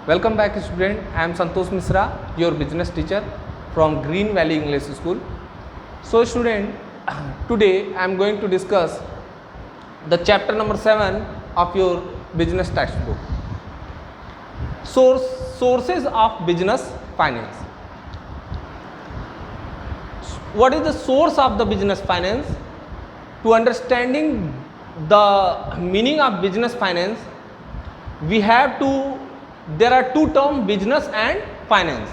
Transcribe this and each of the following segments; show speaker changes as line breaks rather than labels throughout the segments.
Welcome back student, I am Santosh Misra, your business teacher from Green Valley English School. So student, today I am going to discuss the chapter number 7 of your business textbook. Sources of business finance. What is the source of the business finance? To understanding the meaning of business finance, there are two terms, business and finance.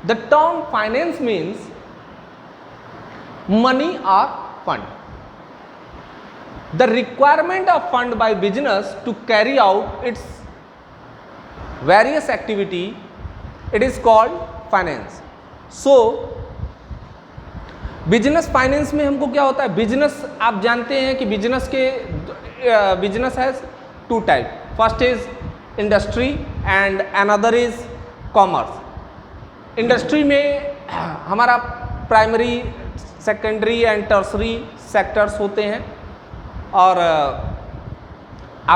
The term finance means money or fund. The requirement of fund by business to carry out its various activity, it is called finance. So business finance में हमको क्या होता है, business आप जानते हैं कि business has two type. First is industry and another is commerce. Industry में हमारा primary, secondary and tertiary sectors होते हैं और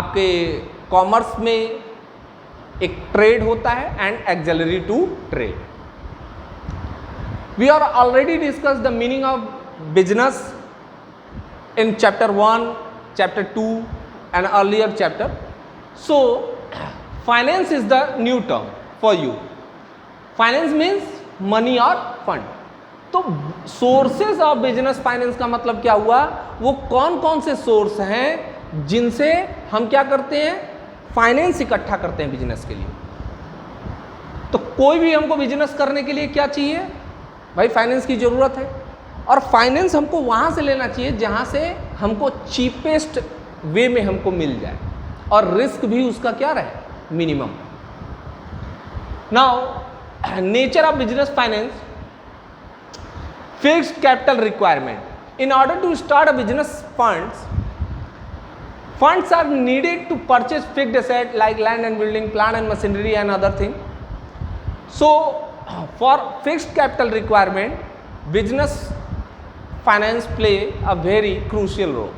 आपके कॉमर्स में एक ट्रेड होता है and auxiliary to trade. We are already discussed the meaning of business in chapter 1, chapter 2 and earlier chapter. So finance is the new term for you. Finance means money or fund. तो sources of business finance का मतलब क्या हुआ, वो कौन कौन से source हैं जिनसे हम क्या करते हैं, फाइनेंस इकट्ठा करते हैं बिजनेस के लिए. तो कोई भी हमको बिजनेस करने के लिए क्या चाहिए भाई, फाइनेंस की ज़रूरत है. और फाइनेंस हमको वहाँ से लेना चाहिए जहाँ से हमको चीपेस्ट वे में हमको मिल जाए और रिस्क भी उसका क्या रहे, minimum. Now nature of business finance. Fixed capital requirement. In order to start a business funds are needed to purchase fixed asset like land and building, plant and machinery and other thing. So for fixed capital requirement, business finance play a very crucial role.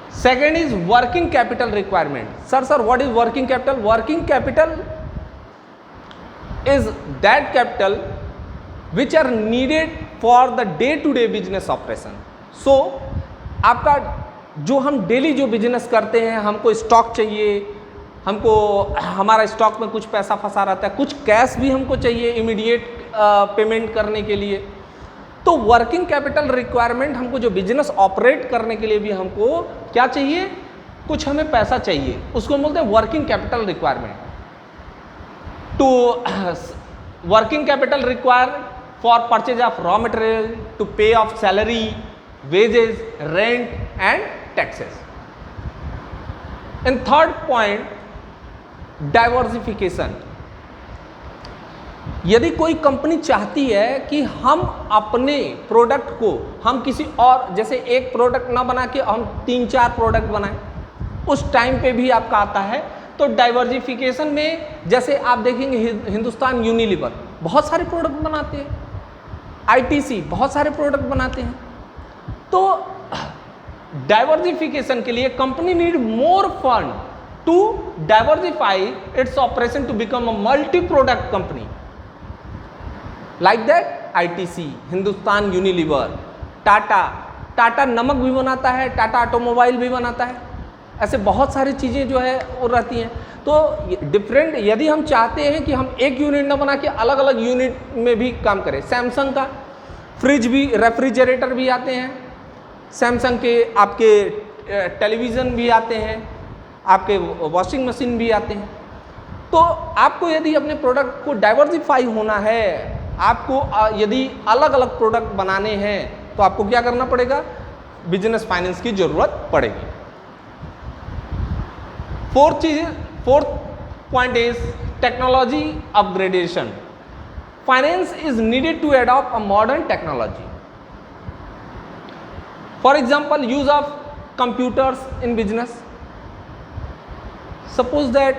Second is working capital requirement. Sir, what is working capital? Working capital is that capital which are needed for the day-to-day business operation. So आपका जो हम daily जो business करते हैं, हमको stock चाहिए, हमको हमारा स्टॉक में कुछ पैसा फंसा रहता है, कुछ कैश भी हमको चाहिए इमीडिएट पेमेंट करने के लिए. तो वर्किंग कैपिटल रिक्वायरमेंट, हमको जो बिजनेस ऑपरेट करने के लिए भी हमको क्या चाहिए, कुछ हमें पैसा चाहिए, उसको बोलते हैं working capital requirement. To working capital require for purchase of raw material, to pay of salary, wages, rent and taxes. And third point, diversification. यदि कोई कंपनी चाहती है कि हम अपने प्रोडक्ट को हम किसी और, जैसे एक प्रोडक्ट ना बना के हम 3-4 प्रोडक्ट बनाएं, उस टाइम पे भी आपका आता है. तो डाइवर्सिफिकेशन में जैसे आप देखेंगे हिंदुस्तान यूनिलीवर बहुत सारे प्रोडक्ट बनाते हैं, आईटीसी बहुत सारे प्रोडक्ट बनाते हैं. तो डाइवर्सिफिकेशन के लिए company need more fund to diversify its operation to become a multi-product company. Like that, ITC, Hindustan Unilever, Tata नमक भी बनाता है, टाटा ऑटोमोबाइल भी बनाता है. ऐसे बहुत सारी चीज़ें जो है वो रहती हैं. तो डिफरेंट, यदि हम चाहते हैं कि हम एक यूनिट ना बना के अलग अलग यूनिट में भी काम करें, सैमसंग का फ्रिज भी, रेफ्रिजरेटर भी आते हैं, सैमसंग के आपके टेलीविज़न भी आते हैं, आपके वॉशिंग मशीन भी आते हैं. तो आपको यदि अपने प्रोडक्ट को डाइवर्सिफाई होना है, आपको यदि अलग अलग प्रोडक्ट बनाने हैं, तो आपको क्या करना पड़ेगा, बिजनेस फाइनेंस की जरूरत पड़ेगी. Fourth point is technology upgradation. Finance is needed to adopt a modern technology. For example, use of computers in business. Suppose that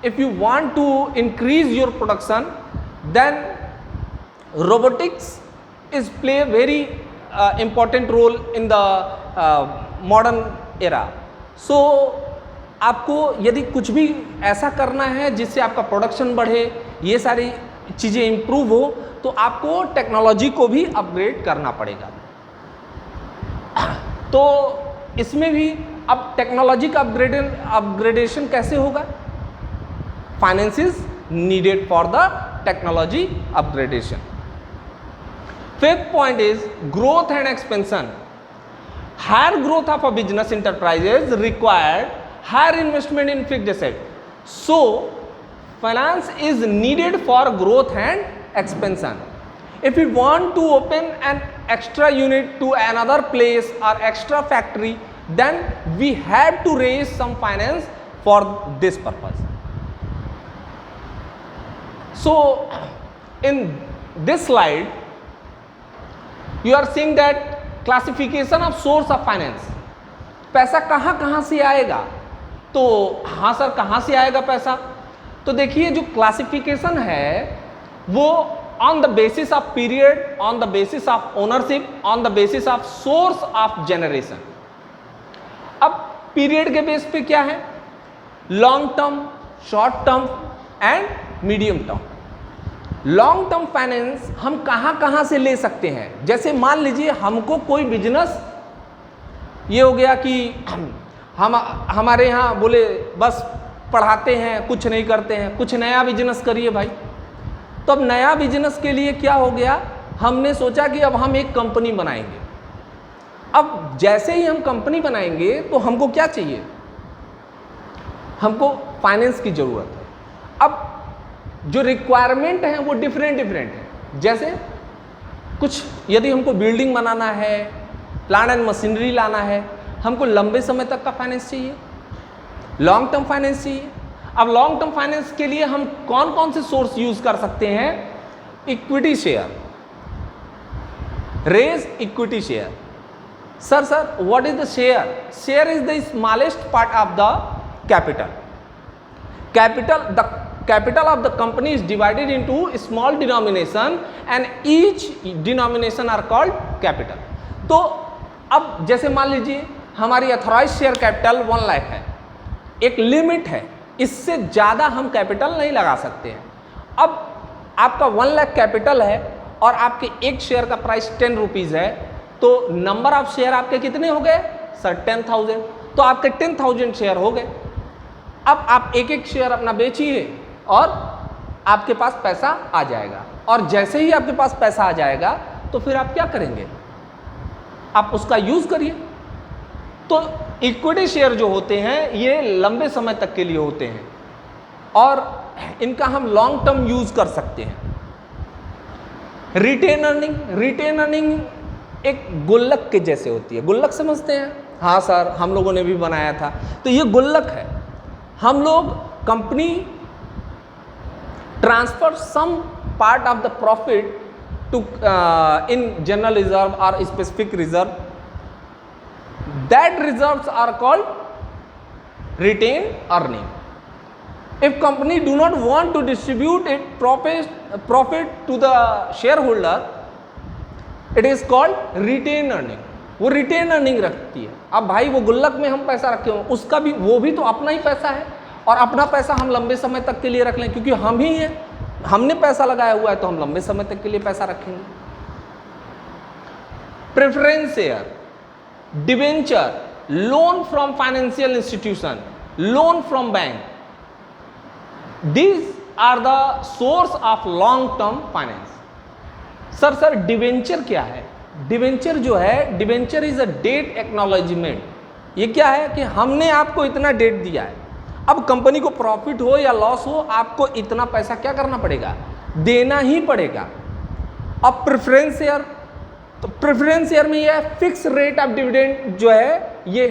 if you want to increase your production, then robotics is play a very important role in the modern era. So आपको यदि कुछ भी ऐसा करना है जिससे आपका production बढ़े, ये सारी चीज़ें इंप्रूव हो, तो आपको टेक्नोलॉजी को भी अपग्रेड करना पड़ेगा। तो इसमें भी अब टेक्नोलॉजी का अपग्रेडेशन कैसे होगा? Finance is needed for the technology upgradation. Fifth point is growth and expansion. Higher growth of a business enterprises required higher investment in fixed asset. So finance is needed for growth and expansion. If we want to open an extra unit to another place or extra factory, then we have to raise some finance for this purpose. So in this slide you are seeing that classification of source of finance. पैसा कहाँ से आएगा? तो हाँ sir, कहाँ से आएगा पैसा? तो देखिए, जो क्लासिफिकेशन है वो on the basis of period, on the basis of ownership, on the basis of source of generation. अब पीरियड के बेस पे क्या है? Long term, short term and medium term. Long term finance हम कहाँ से ले सकते हैं? जैसे मान लीजिए हमको कोई बिजनेस, ये हो गया कि हमारे यहाँ बोले बस पढ़ाते हैं, कुछ नहीं करते हैं, कुछ नया बिजनेस करिए भाई। तो अब नया बिजनेस के लिए क्या हो गया, हमने सोचा कि अब हम एक कंपनी बनाएंगे। अब जैसे ही हम कंपनी बनाएंगे तो हमको क्या चाहिए? हमको फाइनेंस की ज़रूरत है। अब जो रिक्वायरमेंट है वो डिफरेंट है। जैसे कुछ यदि हमको बिल्डिंग बनाना है, प्लांट एंड मशीनरी लाना है, हमको लंबे समय तक का फाइनेंस चाहिए, लॉन्ग टर्म फाइनेंस चाहिए। अब लॉन्ग टर्म फाइनेंस के लिए हम कौन से सोर्स यूज कर सकते हैं? Equity share, raise equity share. Sir what is the share? Share is the smallest part of the capital. Capital of the company is divided into small denomination and each denomination are called capital. तो अब jैसे मान लीजिए हमारी authorise share capital 1 lakh है, एक limit है, इससे ज़्यादा हम कैपिटल नहीं लगा सकते हैं। अब आपका 1 लाख कैपिटल है और आपके एक शेयर का प्राइस 10 रुपीज़ है, तो नंबर ऑफ शेयर आपके कितने हो गए? सर 10,000। तो आपके 10,000 शेयर हो गए। अब आप एक शेयर अपना बेचिए और आपके पास पैसा आ जाएगा, और jैसे ही आपके पास पैसा आ जाएगा तो फिर आप क्या करेंगे? आप उसका यूज करिए। तो इक्विटी शेयर जो होते हैं ये लंबे समय तक के लिए होते हैं और इनका हम लॉन्ग टर्म यूज कर सकते हैं। रिटेन अर्निंग एक गुल्लक के जैसे होती है। गुल्लक समझते हैं? हाँ सर, हम लोगों ने भी बनाया था। तो ये गुल्लक है। हम लोग company transfer some part of the profit to in general reserve or specific reserve. That reserves are called retained earning. If company do not want to distribute it profit to the shareholder, it is called retained earning. वो retain earning रखती है। अब भाई वो गुल्लक में हम पैसा रखे हो, उसका भी वो भी तो अपना ही पैसा है, और अपना पैसा हम लंबे समय तक के लिए रख लें, क्योंकि हम ही हैं, हमने पैसा लगाया हुआ है, तो हम लंबे समय तक के लिए पैसा रखेंगे। Preference share, debenture, loan from financial institution, loan from bank, these are the source of long term finance. Sir debenture क्या है? डिवेंचर जो है, debenture is a debt acknowledgement. ये क्या है कि हमने आपको इतना डेट दिया है, अब कंपनी को प्रॉफिट हो या लॉस हो, आपको इतना पैसा क्या करना पड़ेगा? देना ही पड़ेगा। अब प्रेफरेंस शेयर, तो प्रेफरेंस शेयर में ये फिक्स रेट ऑफ डिविडेंड जो है ये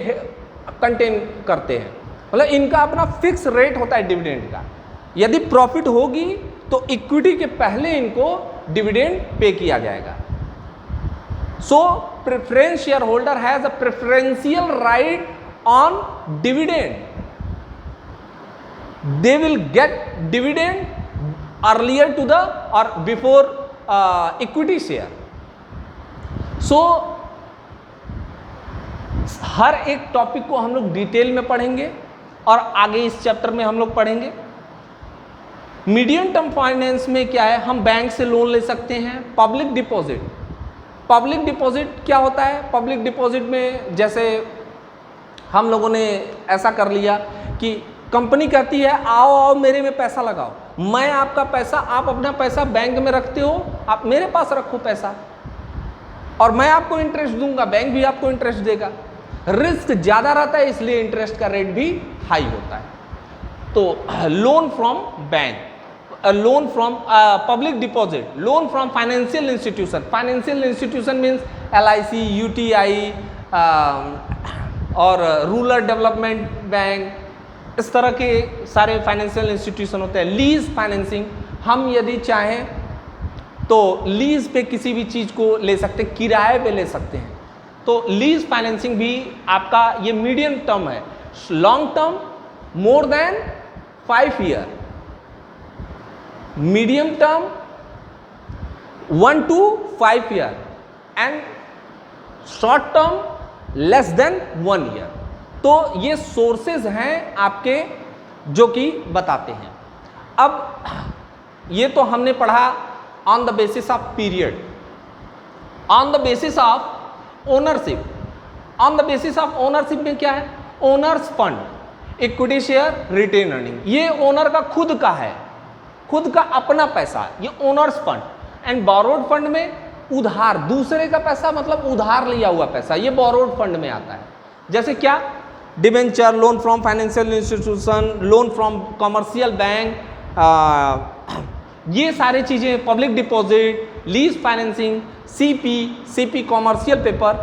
कंटेन करते हैं, मतलब इनका अपना फिक्स रेट होता है डिविडेंड का। यदि प्रॉफिट होगी तो इक्विटी के पहले इनको डिविडेंड पे किया जाएगा। So preference share holder has a preferential right on dividend. They will get dividend earlier to the or before equity share. So हर एक टॉपिक को हम लोग डिटेल में पढ़ेंगे। और आगे इस चैप्टर में हम लोग पढ़ेंगे। मीडियम टर्म फाइनेंस में क्या है, हम बैंक से लोन ले सकते हैं। पब्लिक डिपॉजिट, पब्लिक डिपॉजिट क्या होता है? पब्लिक डिपॉजिट में जैसे हम लोगों ने ऐसा कर लिया कि कंपनी कहती है आओ आओ मेरे में पैसा लगाओ, मैं आपका पैसा, आप अपना पैसा बैंक में रखते हो, आप मेरे पास रखो पैसा और मैं आपको इंटरेस्ट दूंगा, बैंक भी आपको इंटरेस्ट देगा। रिस्क ज़्यादा रहता है इसलिए इंटरेस्ट का रेट भी हाई होता है। तो loan from bank, loan from public deposit, loan from financial institution. Financial institution means LIC, UTI और रूरल डेवलपमेंट बैंक, इस तरह के सारे फाइनेंशियल इंस्टीट्यूशन होते हैं। लीज फाइनेंसिंग, हम यदि चाहें तो लीज पे किसी भी चीज़ को ले सकते हैं, किराए पे ले सकते हैं। तो लीज फाइनेंसिंग भी आपका ये मीडियम टर्म है। Long term more than 5 year, medium term 1 to 5 year and short term less than 1 year. तो ये सोर्सेज हैं आपके जो कि बताते हैं। अब ये तो हमने पढ़ा on the basis of period, on the basis of ownership. On the basis of ownership में क्या है? Owners fund, equity share, retained earning, ये ओनर का खुद का है, खुद का अपना पैसा, ये owners fund. And borrowed fund में उधार, दूसरे का पैसा मतलब उधार लिया हुआ पैसा, ये बोरोड फंड में आता है। जैसे क्या? Debenture, loan from financial institution, loan from commercial bank, ये सारी चीज़ें, public deposit, lease financing, CP commercial paper,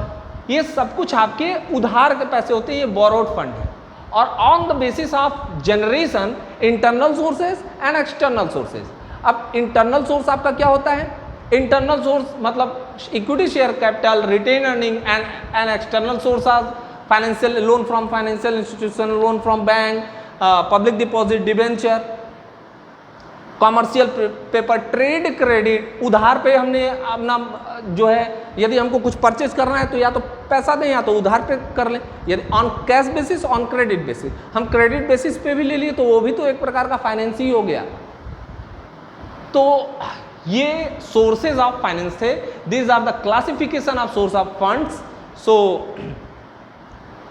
ये सब कुछ आपके उधार के पैसे होते हैं, ये बोरोड फंड है। और on the basis of generation internal sources and external sources. अब इंटरनल सोर्स आपका क्या होता है? इंटरनल सोर्स मतलब equity share capital, retained earning and external source of financial, loan from financial institution, loan from bank, public deposit, debenture, commercial paper, trade credit, उधार पे हमने अपना जो है, यदि हमको कुछ परचेज करना है तो या तो पैसा दें या तो उधार पे कर लें। यदि on cash basis, on credit basis, हम क्रेडिट बेसिस पे भी ले लिए तो वो भी तो एक प्रकार का फाइनेंस ही हो गया। तो ये सोर्सेज ऑफ फाइनेंस थे। These are the classification of source of funds. So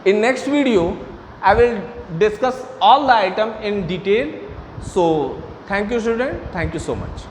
in next video I will discuss all the item in detail. So thank you student, thank you so much.